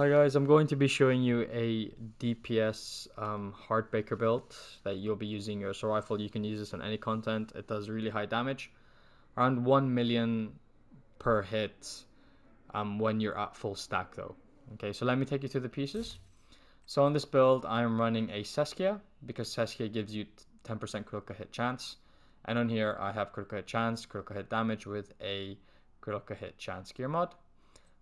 Hi guys, I'm going to be showing you a DPS Heartbreaker build that you'll be using your assault rifle. You can use this on any content. It does really high damage, around 1 million per hit when you're at full stack though. Okay, so let me take you through the pieces. So on this build, I'm running a Seskia because Seskia gives you 10% critical hit chance. And on here, I have critical hit chance, critical hit damage with a critical hit chance gear mod.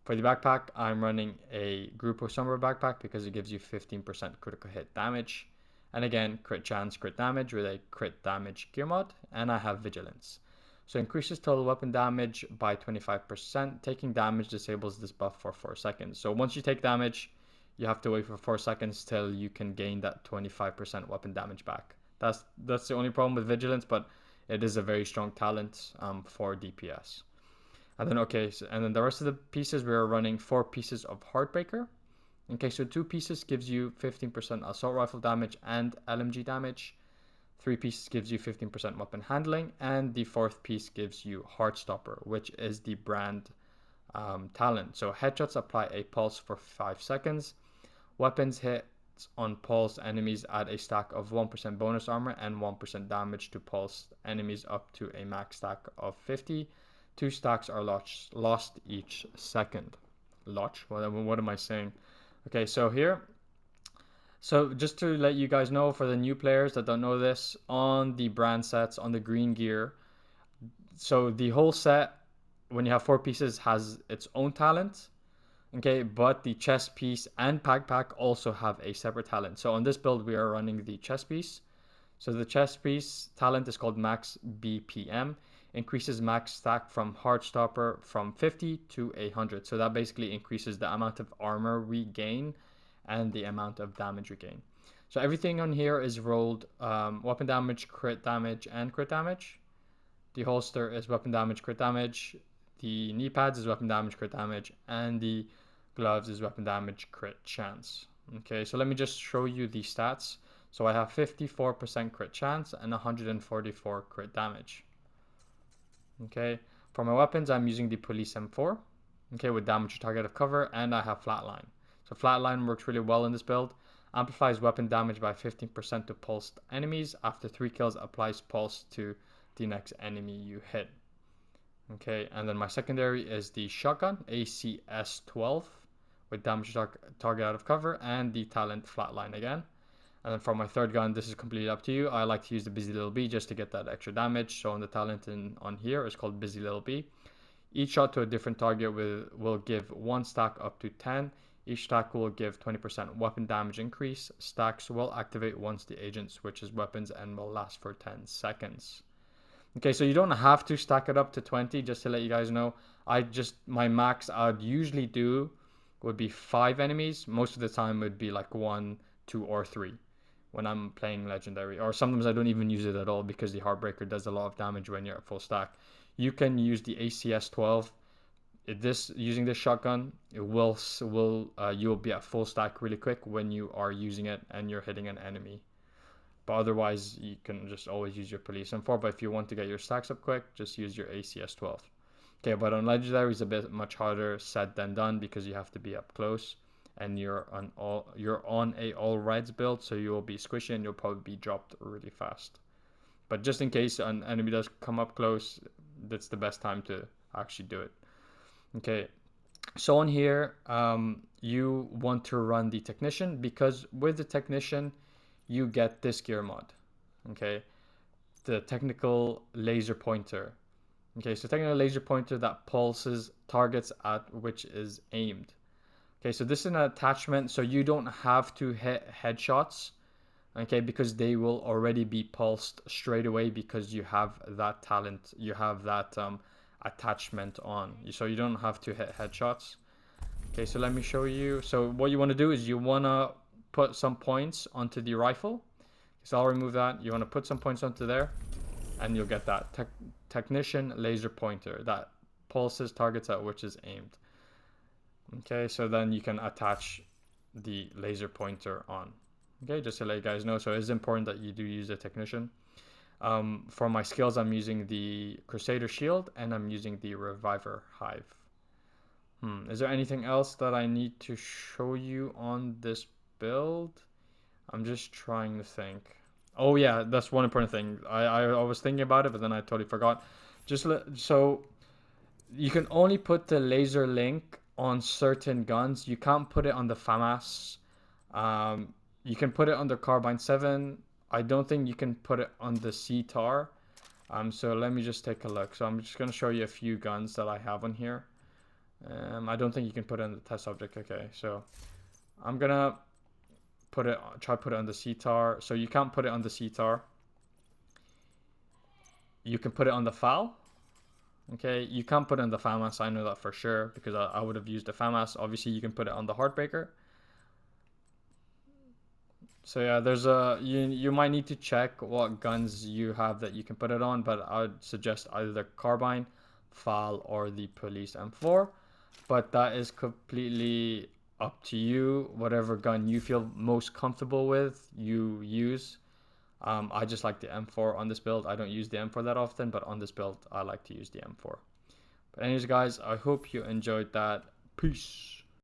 For the backpack, I'm running a Grupo Sombra backpack because it gives you 15% critical hit damage. And again, crit chance, crit damage with a crit damage gear mod. And I have Vigilance. So increases total weapon damage by 25%. Taking damage disables this buff for 4 seconds. So once you take damage, you have to wait for 4 seconds till you can gain that 25% weapon damage back. That's the only problem with Vigilance, but it is a very strong talent for DPS. And then and then the rest of the pieces we are running 4 pieces of Heartbreaker. Okay, so 2 pieces gives you 15% assault rifle damage and LMG damage. 3 pieces gives you 15% weapon handling, and the 4th piece gives you Heartstopper, which is the brand talent. So headshots apply a pulse for 5 seconds. Weapons hits on pulse enemies add a stack of 1% bonus armor and 1% damage to pulse enemies up to a max stack of 50. 2 stacks are lost each second. What am I saying? Okay, so here. So just to let you guys know, for the new players that don't know this, on the brand sets, on the green gear, so the whole set, when you have 4 pieces, has its own talent. Okay, but the chest piece and backpack also have a separate talent. So on this build, we are running the chest piece. So the chest piece talent is called Max BPM, increases max stack from Heartstopper from 50 to 100. So that basically increases the amount of armor we gain and the amount of damage we gain. So everything on here is rolled weapon damage, crit damage, and crit damage. The holster is weapon damage, crit damage. The knee pads is weapon damage, crit damage, and the gloves is weapon damage, crit chance. Okay, so let me just show you the stats. So I have 54% crit chance and 144 crit damage. Okay, for my weapons, I'm using the Police M4. Okay, with damage to target of cover, and I have Flatline. So Flatline works really well in this build. Amplifies weapon damage by 15% to pulsed enemies. After 3 kills, applies pulse to the next enemy you hit. Okay, and then my secondary is the shotgun ACS-12 with damage to target out of cover and the talent Flatline again. And then for my third gun, this is completely up to you. I like to use the Busy Little Bee just to get that extra damage. So on the talent on here is called Busy Little Bee. Each shot to a different target will give 1 stack up to 10. Each stack will give 20% weapon damage increase. Stacks will activate once the agent switches weapons and will last for 10 seconds. Okay, so you don't have to stack it up to 20, just to let you guys know. My max I'd usually do would be 5 enemies. Most of the time would be like 1, 2, or 3 when I'm playing Legendary. Or sometimes I don't even use it at all because the Heartbreaker does a lot of damage when you're at full stack. You can use the ACS-12. Using this shotgun, you'll be at full stack really quick when you are using it and you're hitting an enemy. But otherwise, you can just always use your Police M4. But if you want to get your stacks up quick, just use your ACS-12. Okay, but on Legendary, it's a bit much harder said than done because you have to be up close, and you're on a all reds build, so you will be squishy and you'll probably be dropped really fast. But just in case an enemy does come up close, that's the best time to actually do it. Okay, so on here, you want to run the Technician because with the Technician, you get this gear mod. Okay, the technical laser pointer. Okay, so technical laser pointer that pulses targets at which is aimed. Okay, so this is an attachment, so you don't have to hit headshots. Okay, because they will already be pulsed straight away because you have that talent, you have that attachment on. So you don't have to hit headshots. Okay, so let me show you. So what you want to do is you want to put some points onto the rifle. So I'll remove that. You want to put some points onto there, and you'll get that Technician laser pointer that pulses targets at which is aimed. Okay, so then you can attach the laser pointer on. Okay, just to let you guys know. So it's important that you do use a Technician. For my skills, I'm using the Crusader Shield and I'm using the Reviver Hive. Is there anything else that I need to show you on this build? I'm just trying to think. Oh yeah, that's one important thing. I was thinking about it, but then I totally forgot. So you can only put the laser link on certain guns. You can't put it on the FAMAS. Um, you can put it on the Carbine 7. I don't think you can put it on the CTAR. So let me just take a look. So I'm just gonna show you a few guns that I have on here. I don't think you can put it on the test object. Okay, so I'm gonna try put it on the CTAR. So you can't put it on the CTAR. You can put it on the FAL. Okay, you can't put it on the FAMAS. I know that for sure because I would have used the FAMAS. Obviously, you can put it on the Heartbreaker. So yeah, you might need to check what guns you have that you can put it on, but I would suggest either the Carbine, FAL, or the Police M4. But that is completely up to you. Whatever gun you feel most comfortable with, you use. I just like the M4 on this build. I don't use the M4 that often, but on this build, I like to use the M4. But anyways, guys, I hope you enjoyed that. Peace.